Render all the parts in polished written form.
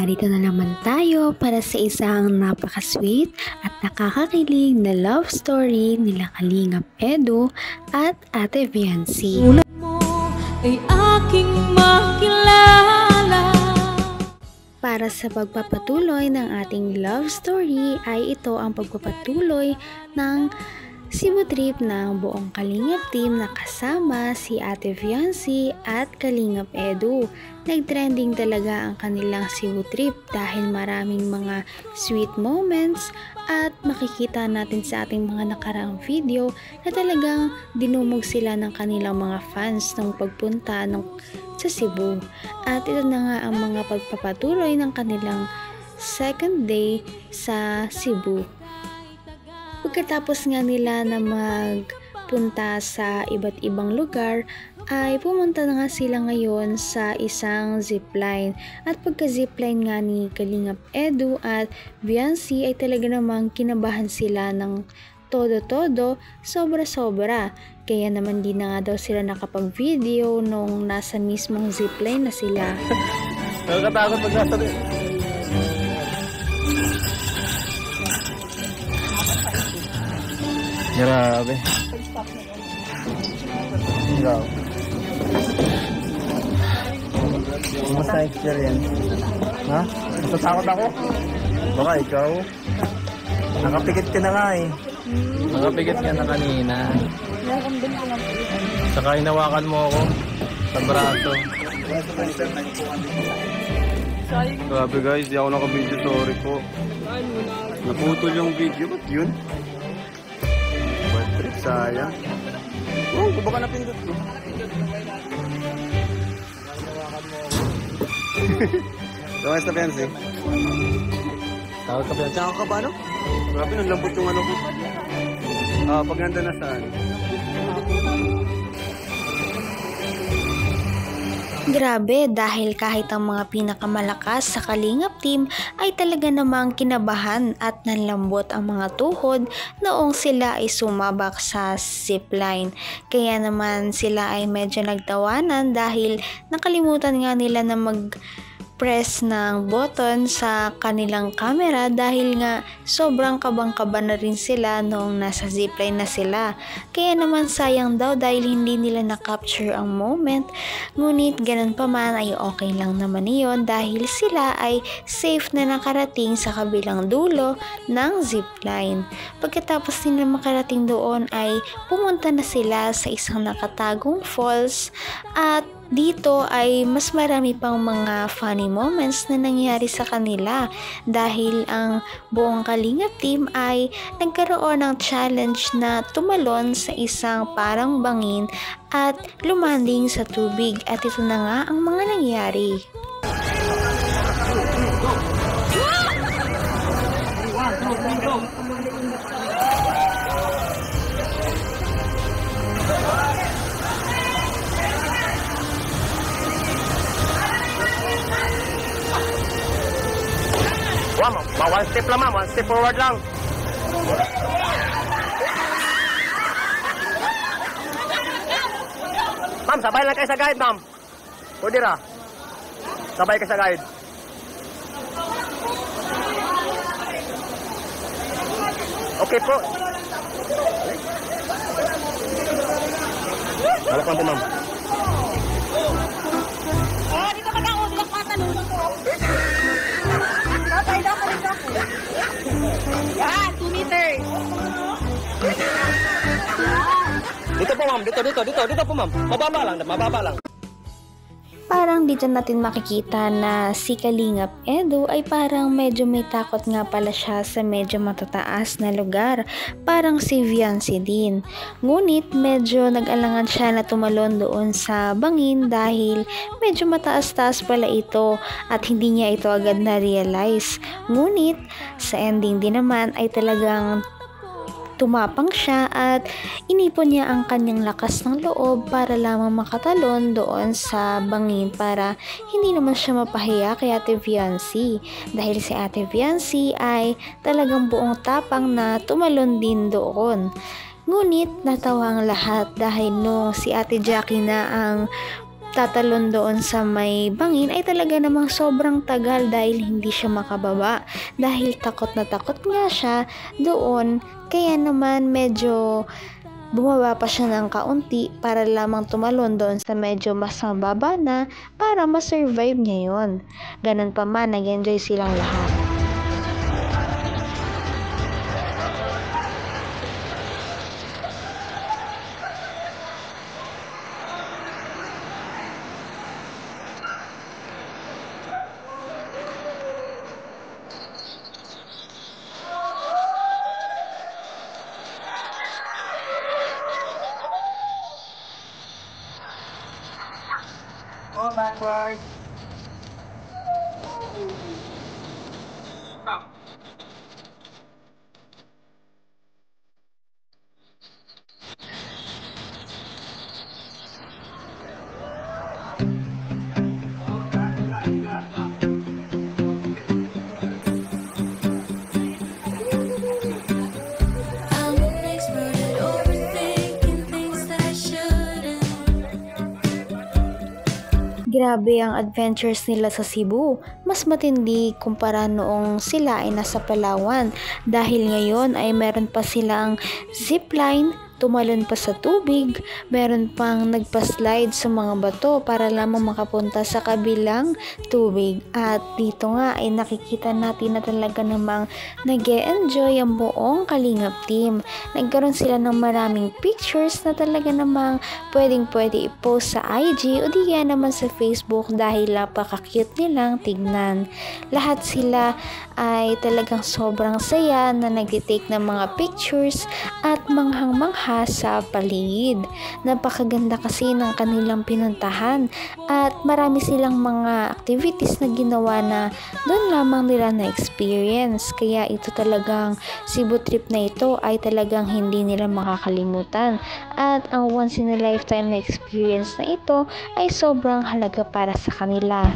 narito na naman tayo para sa isang napaka-sweet at nakakakilig na love story nila Kalingap Edu at Ate Viancy. Tulad mo ay aking makilala. Para sa pagpapatuloy ng ating love story ay ito ang pagpapatuloy ng Cebu trip ng buong Kalingap team na kasama si Ate Viancy at Kalingap Edu. Nag-trending talaga ang kanilang Cebu trip dahil maraming mga sweet moments at makikita natin sa ating mga nakaraang video na talagang dinumog sila ng kanilang mga fans nung pagpunta sa Cebu. At ito na nga ang mga pagpapatuloy ng kanilang second day sa Cebu. Pagkatapos nga nila na magpunta sa iba't ibang lugar, ay pumunta na nga sila ngayon sa isang zipline. At pagka zipline nga ni Kalingap Edu at Viancy ay talaga namang kinabahan sila ng todo-todo, sobra-sobra. Kaya naman di na nga daw sila nakapag-video nung nasa mismong zipline na sila. Nakatakot pag nasa rin. Grabe. Ikaw. Kumusta experience? Ha? Natatakot ako? Baka ikaw? Nakapikit ka na nga eh. Nakapikit ka na kanina. Saka hinawakan mo ako sa braso. Grabe guys, di ako naka-video, sorry po. Naputol yung video, ba't yun? Bad trip, sayang. Oh, baka napindot ko. Tawag sa Viancy. Tawag ka ba yan? Saan ka ba no? Grabe, naglambot yung ano ko. Pag nandun na saan? Grabe dahil kahit ang mga pinakamalakas sa Kalingap team ay talaga namang kinabahan at nanlambot ang mga tuhod noong sila ay sumabak sa zipline. Kaya naman sila ay medyo nagtawanan dahil nakalimutan nga nila na press ng button sa kanilang camera dahil nga sobrang kabang-kaba na rin sila noong nasa zipline na sila. Kaya naman sayang daw dahil hindi nila na-capture ang moment. Ngunit ganun pa man ay okay lang naman iyon dahil sila ay safe na nakarating sa kabilang dulo ng zipline. Pagkatapos nila makarating doon ay pumunta na sila sa isang nakatagong falls at dito ay mas marami pang mga funny moments na nangyari sa kanila dahil ang buong Kalingap team ay nagkaroon ng challenge na tumalon sa isang parang bangin at lumanding sa tubig at ito na nga ang mga nangyari. One step lang ma'am, one step forward lang. Ma'am, sabay lang kayo sa guide ma'am. Pwede ra. Sabay ka sa guide. Okay po. Halapan po ma'am. Dito ka lang, ulit ka tanong ko. Yan, 2 meters. Dito po ma'am, dito po ma'am. Mababa lang. Parang dito natin makikita na si Kalingap Edu ay parang medyo may takot nga pala siya sa medyo matataas na lugar. Parang si Viancy din. Ngunit medyo nag-alangan siya na tumalon doon sa bangin dahil medyo mataas-taas pala ito at hindi niya ito agad na-realize. Ngunit sa ending din naman ay talagang tumapang siya at inipon niya ang kanyang lakas ng loob para lamang makatalon doon sa bangin para hindi naman siya mapahiya kay Ate Viancy. Dahil si Ate Viancy ay talagang buong tapang na tumalon din doon. Ngunit natawa ang lahat dahil nung si Ate Jackie na ang tatalon doon sa may bangin ay talaga namang sobrang tagal dahil hindi siya makababa. Dahil takot na takot nga siya doon, kaya naman medyo bumaba pa siya ng kaunti para lamang tumalon doon sa medyo mas mababa na para ma-survive niya yun. Ganun pa man, nag-enjoy silang lahat. Go backward. I'm an expert at overthinking things that I shouldn't. Grabe ang adventures nila sa Cebu. Mas matindi kumpara noong sila ay nasa Palawan dahil ngayon ay meron pa silang zipline, tumalon pa sa tubig, meron pang nagpa-slide sa mga bato para lamang makapunta sa kabilang tubig. At dito nga ay nakikita natin na talaga namang nag-e-enjoy ang buong Kalingap team. Nagkaroon sila ng maraming pictures na talaga namang pwedeng-pwede i-post sa IG o di kaya naman sa Facebook dahil napaka-cute nilang tignan. Lahat sila ay talagang sobrang saya na nag-take ng mga pictures at manghang-mangha sa paligid. Napakaganda kasi ng kanilang pinuntahan at marami silang mga activities na ginawa na doon lamang nila na experience. Kaya ito talagang Cebu trip na ito ay talagang hindi nila makakalimutan. At ang once in a lifetime na experience na ito ay sobrang halaga para sa kanila.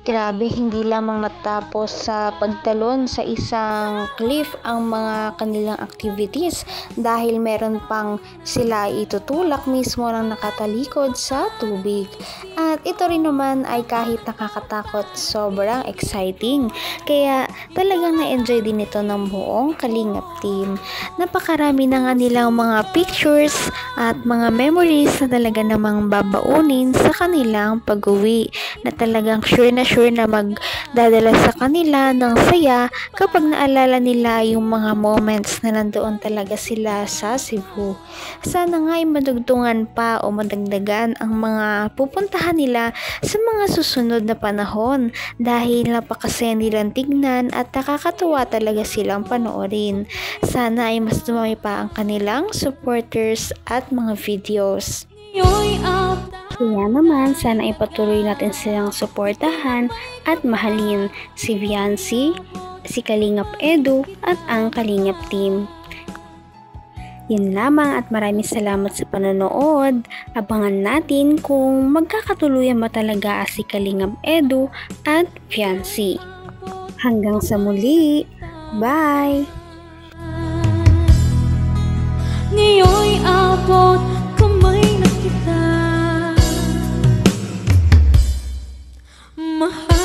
Grabe, hindi lamang natapos sa pagtalon sa isang cliff ang mga kanilang activities dahil meron pang sila itutulak mismo ng nakatalikod sa tubig. At ito rin naman ay kahit nakakatakot, sobrang exciting. Kaya talagang na-enjoy din ito ng buong Kalingap team. Napakarami na nga nilang mga pictures at mga memories na talaga namang babaunin sa kanilang pag-uwi na talagang sure na magdadala sa kanila ng saya kapag naalala nila yung mga moments na nandoon talaga sila sa Cebu. Sana nga ay madugtungan pa o madagdagan ang mga pupuntahan nila sa mga susunod na panahon dahil napakasaya nilang tignan at nakakatuwa talaga silang panoorin. Sana ay mas dumami pa ang kanilang supporters at mga videos. Kaya naman, sana ipatuloy natin silang suportahan at mahalin si Viancy, si Kalingap Edu at ang Kalingap team. Yun lamang at maraming salamat sa panonood. Abangan natin kung magkakatuluyan ba talaga si Kalingap Edu at Viancy. Hanggang sa muli. Bye! Ngayon'y abot kamay na kita, mahal.